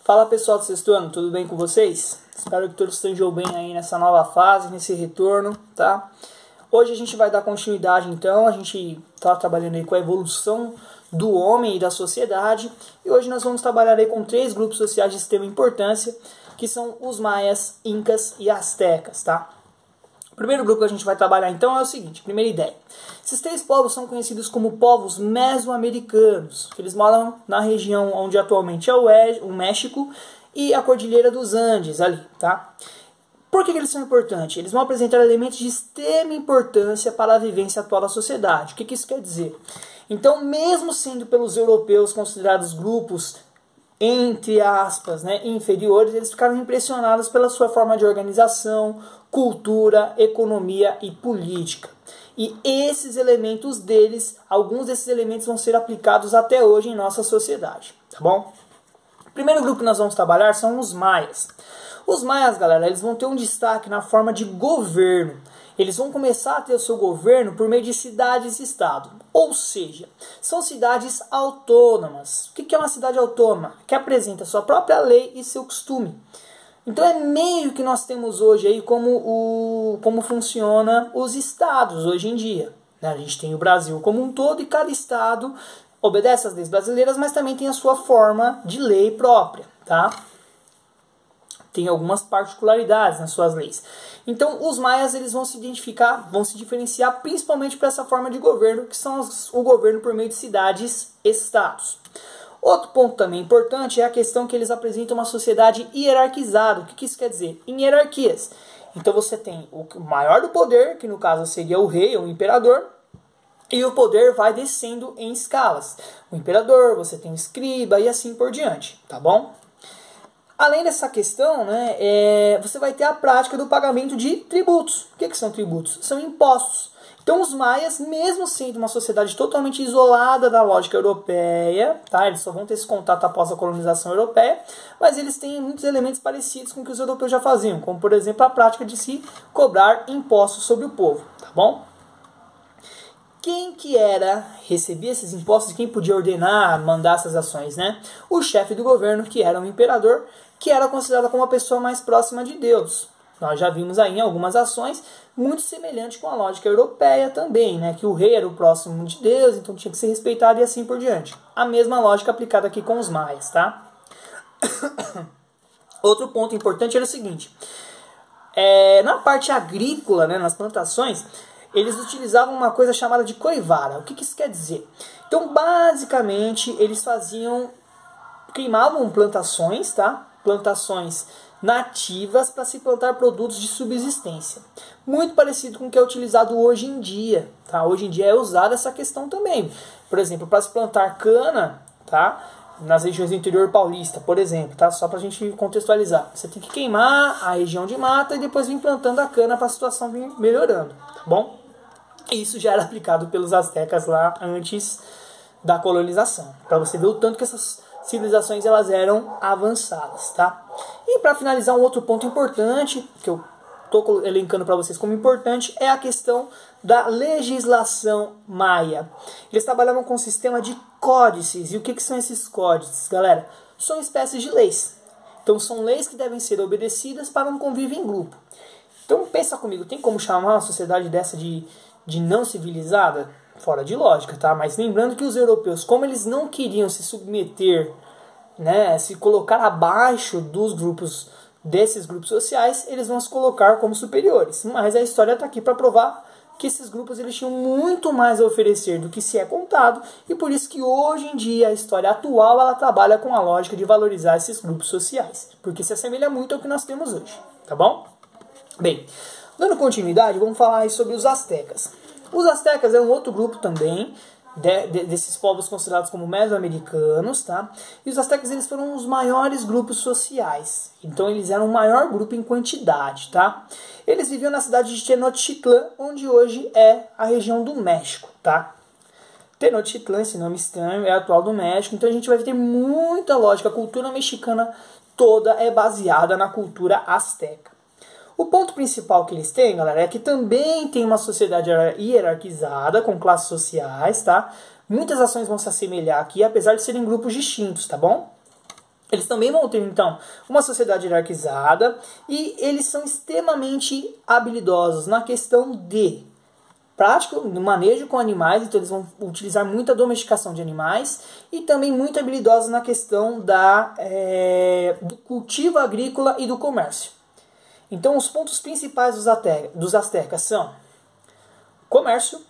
Fala pessoal do sexto ano, tudo bem com vocês? Espero que todos estejam bem aí nessa nova fase, nesse retorno, tá? Hoje a gente vai dar continuidade então, a gente tá trabalhando aí com a evolução do homem e da sociedade, e hoje nós vamos trabalhar aí com 3 grupos sociais de extrema importância, que são os maias, incas e astecas, tá? O primeiro grupo que a gente vai trabalhar então é o seguinte, primeira ideia. Esses 3 povos são conhecidos como povos mesoamericanos, que eles moram na região onde atualmente é o México e a Cordilheira dos Andes ali, tá? Por que eles são importantes? Eles vão apresentar elementos de extrema importância para a vivência atual da sociedade. O que isso quer dizer? Então, mesmo sendo pelos europeus considerados grupos entre aspas, inferiores, eles ficaram impressionados pela sua forma de organização, cultura, economia e política. E esses elementos deles, alguns desses elementos vão ser aplicados até hoje em nossa sociedade, tá bom? O primeiro grupo que nós vamos trabalhar são os maias. Os maias, galera, eles vão ter um destaque na forma de governo. Eles vão começar a ter o seu governo por meio de cidades e estado. Ou seja, são cidades autônomas. O que é uma cidade autônoma? Que apresenta sua própria lei e seu costume. Então é meio que nós temos hoje aí como funciona os estados hoje em dia. A gente tem o Brasil como um todo e cada estado obedece às leis brasileiras, mas também tem a sua forma de lei própria, tá? Tem algumas particularidades nas suas leis. Então, os maias eles vão se diferenciar principalmente para essa forma de governo, que são o governo por meio de cidades-estados. Outro ponto também importante é a questão que eles apresentam uma sociedade hierarquizada. O que isso quer dizer? Em hierarquias. Então, você tem o maior do poder, que no caso seria o rei ou o imperador, e o poder vai descendo em escalas. O imperador, você tem o escriba e assim por diante, tá bom? Além dessa questão, você vai ter a prática do pagamento de tributos. O que são tributos? São impostos. Então os maias, mesmo sendo uma sociedade totalmente isolada da lógica europeia, tá? Eles só vão ter esse contato após a colonização europeia, mas eles têm muitos elementos parecidos com o que os europeus já faziam, como por exemplo a prática de se cobrar impostos sobre o povo, tá bom? Quem que recebia esses impostos, quem podia ordenar, mandar essas ações, O chefe do governo, que era um imperador, que era considerado como a pessoa mais próxima de Deus. Nós já vimos aí em algumas ações muito semelhante com a lógica europeia também, que o rei era o próximo de Deus, então tinha que ser respeitado e assim por diante. A mesma lógica aplicada aqui com os maias, tá? Outro ponto importante era o seguinte, na parte agrícola, nas plantações, eles utilizavam uma coisa chamada de coivara. O que isso quer dizer? Então, basicamente, eles queimavam plantações, tá? Plantações nativas para se plantar produtos de subsistência. Muito parecido com o que é utilizado hoje em dia, tá? Hoje em dia é usada essa questão também. Por exemplo, para se plantar cana, tá? Nas regiões do interior paulista, por exemplo, tá? Só para a gente contextualizar. Você tem que queimar a região de mata e depois vir plantando a cana para a situação vir melhorando, tá bom? Isso já era aplicado pelos astecas lá antes da colonização. Para você ver o tanto que essas civilizações elas eram avançadas, tá? E para finalizar, um outro ponto importante, que eu estou elencando para vocês como importante, é a questão da legislação maia. Eles trabalhavam com um sistema de códices. E o que são esses códices, galera? São espécies de leis. Então são leis que devem ser obedecidas para um convívio em grupo. Então pensa comigo, tem como chamar uma sociedade dessa de não civilizada? Fora de lógica, tá? Mas lembrando que os europeus, como eles não queriam se submeter, se colocar abaixo desses grupos sociais, eles vão se colocar como superiores. Mas a história está aqui para provar que esses grupos eles tinham muito mais a oferecer do que se é contado, e por isso que hoje em dia a história atual ela trabalha com a lógica de valorizar esses grupos sociais, porque se assemelha muito ao que nós temos hoje, tá bom? Bem, dando continuidade, vamos falar aí sobre os astecas. Os astecas é um outro grupo também, desses povos considerados como mesoamericanos, tá? E os astecas eles foram os maiores grupos sociais. Então eles eram o maior grupo em quantidade, tá? Eles viviam na cidade de Tenochtitlan, onde hoje é a região do México, tá? Tenochtitlan, esse nome estranho, é atual do México. Então a gente vai ter muita lógica. A cultura mexicana toda é baseada na cultura asteca. O ponto principal que eles têm, galera, é que também tem uma sociedade hierarquizada, com classes sociais, tá? Muitas ações vão se assemelhar aqui, apesar de serem grupos distintos, tá bom? Eles também vão ter, então, uma sociedade hierarquizada e eles são extremamente habilidosos na questão de prática, no manejo com animais, então eles vão utilizar muita domesticação de animais e também muito habilidosos na questão do cultivo agrícola e do comércio. Então, os pontos principais dos astecas são comércio,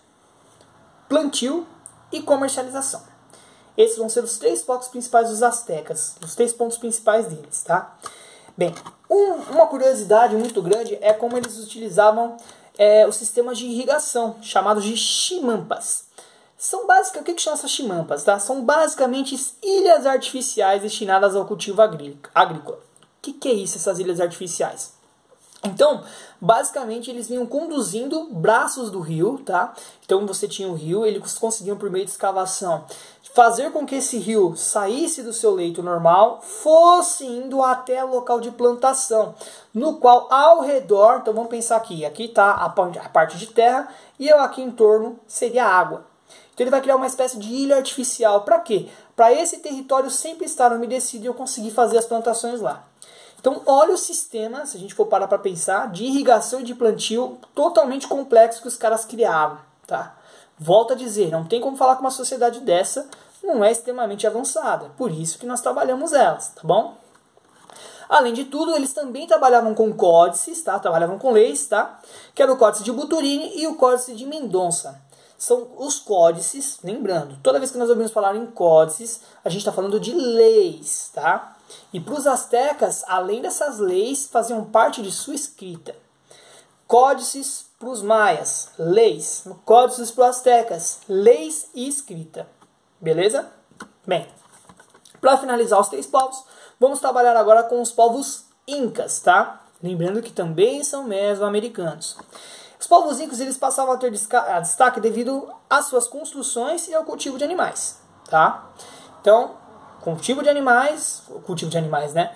plantio e comercialização. Esses vão ser os 3 focos principais dos astecas, os 3 pontos principais deles, tá? Bem, uma curiosidade muito grande é como eles utilizavam os sistemas de irrigação, chamados de chimampas. O que são essas chimampas? Tá? São basicamente ilhas artificiais destinadas ao cultivo agrícola. O que é isso, essas ilhas artificiais? Então, basicamente, eles vinham conduzindo braços do rio, tá? Então, você tinha o rio, eles conseguiam, por meio de escavação, fazer com que esse rio saísse do seu leito normal, fosse indo até o local de plantação, no qual, ao redor, então vamos pensar aqui está a parte de terra, e aqui em torno seria água. Então, ele vai criar uma espécie de ilha artificial. Para quê? Para esse território sempre estar umedecido e eu conseguir fazer as plantações lá. Então, olha o sistema, se a gente for parar para pensar, de irrigação e de plantio totalmente complexo que os caras criavam, tá? Volto a dizer, não tem como falar que uma sociedade dessa não é extremamente avançada. Por isso que nós trabalhamos elas, tá bom? Além de tudo, eles também trabalhavam com códices, tá? Trabalhavam com leis, tá? Que era o Códice de Buturini e o Códice de Mendonça. São os códices, lembrando, toda vez que nós ouvimos falar em códices, a gente está falando de leis, tá? E para os astecas, além dessas leis, faziam parte de sua escrita. Códices para os maias, leis. Códices para os astecas, leis e escrita. Beleza? Bem, para finalizar os 3 povos, vamos trabalhar agora com os povos incas, tá? Lembrando que também são mesoamericanos. Os povos incas eles passavam a ter destaque devido às suas construções e ao cultivo de animais, tá? Então, cultivo de animais, né?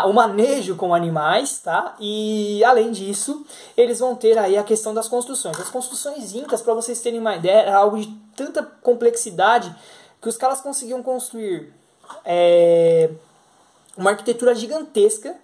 O manejo com animais, tá? E além disso, eles vão ter aí a questão das construções. As construções incas, para vocês terem uma ideia, era algo de tanta complexidade que os caras conseguiam construir uma arquitetura gigantesca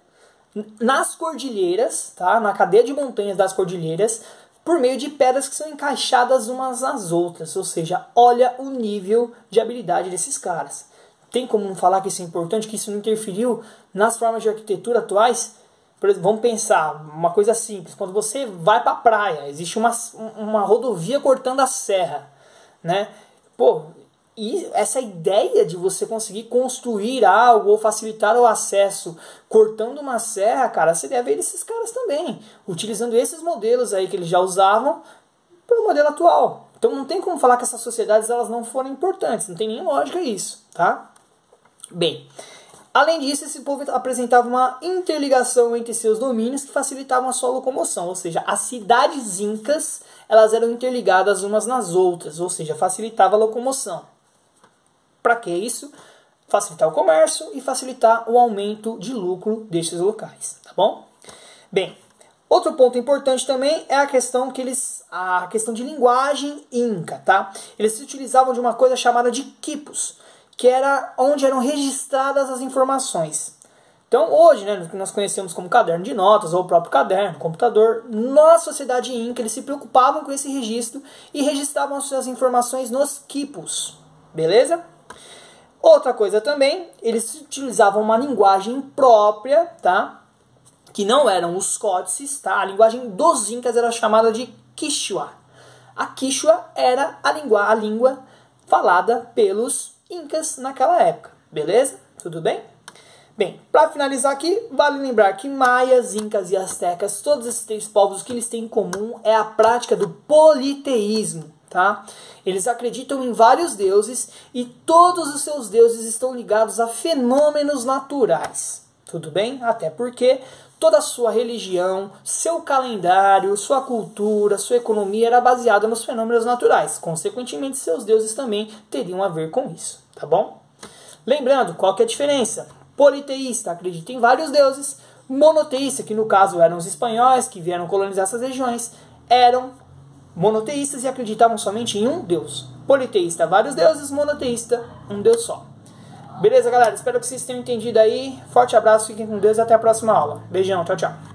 nas cordilheiras, tá? Na cadeia de montanhas das cordilheiras, por meio de pedras que são encaixadas umas nas outras. Ou seja, olha o nível de habilidade desses caras. Tem como não falar que isso é importante, que isso não interferiu nas formas de arquitetura atuais? Por exemplo, vamos pensar, uma coisa simples. Quando você vai para a praia, existe uma rodovia cortando a serra, né? Pô, e essa ideia de você conseguir construir algo ou facilitar o acesso cortando uma serra, cara, você deve ver esses caras também, utilizando esses modelos aí que eles já usavam para o modelo atual. Então não tem como falar que essas sociedades elas não foram importantes, não tem nem lógica isso, tá? Bem, além disso, esse povo apresentava uma interligação entre seus domínios que facilitavam a sua locomoção, ou seja, as cidades incas elas eram interligadas umas nas outras, ou seja, facilitava a locomoção. Para que isso? Facilitar o comércio e facilitar o aumento de lucro destes locais, tá bom? Bem, outro ponto importante também é a questão de linguagem inca, tá? Eles se utilizavam de uma coisa chamada de quipos, que era onde eram registradas as informações. Então, hoje, né, o que nós conhecemos como caderno de notas ou o próprio caderno, computador, na sociedade inca eles se preocupavam com esse registro e registravam as suas informações nos quipos, beleza? Outra coisa também, eles utilizavam uma linguagem própria, tá? Que não eram os códices, tá? A linguagem dos incas era chamada de Quichua. A Quichua era a língua falada pelos incas naquela época, beleza? Tudo bem? Bem, para finalizar aqui, vale lembrar que maias, incas e astecas, todos esses 3 povos, o que eles têm em comum é a prática do politeísmo, tá? Eles acreditam em vários deuses e todos os seus deuses estão ligados a fenômenos naturais, tudo bem? Até porque toda a sua religião, seu calendário, sua cultura, sua economia era baseada nos fenômenos naturais. Consequentemente, seus deuses também teriam a ver com isso, tá bom? Lembrando, qual que é a diferença? Politeísta acredita em vários deuses, monoteísta, que no caso eram os espanhóis que vieram colonizar essas regiões, eram monoteístas e acreditavam somente em um deus. Politeísta, vários deuses, monoteísta, um deus só. Beleza, galera? Espero que vocês tenham entendido aí. Forte abraço, fiquem com Deus e até a próxima aula. Beijão, tchau, tchau.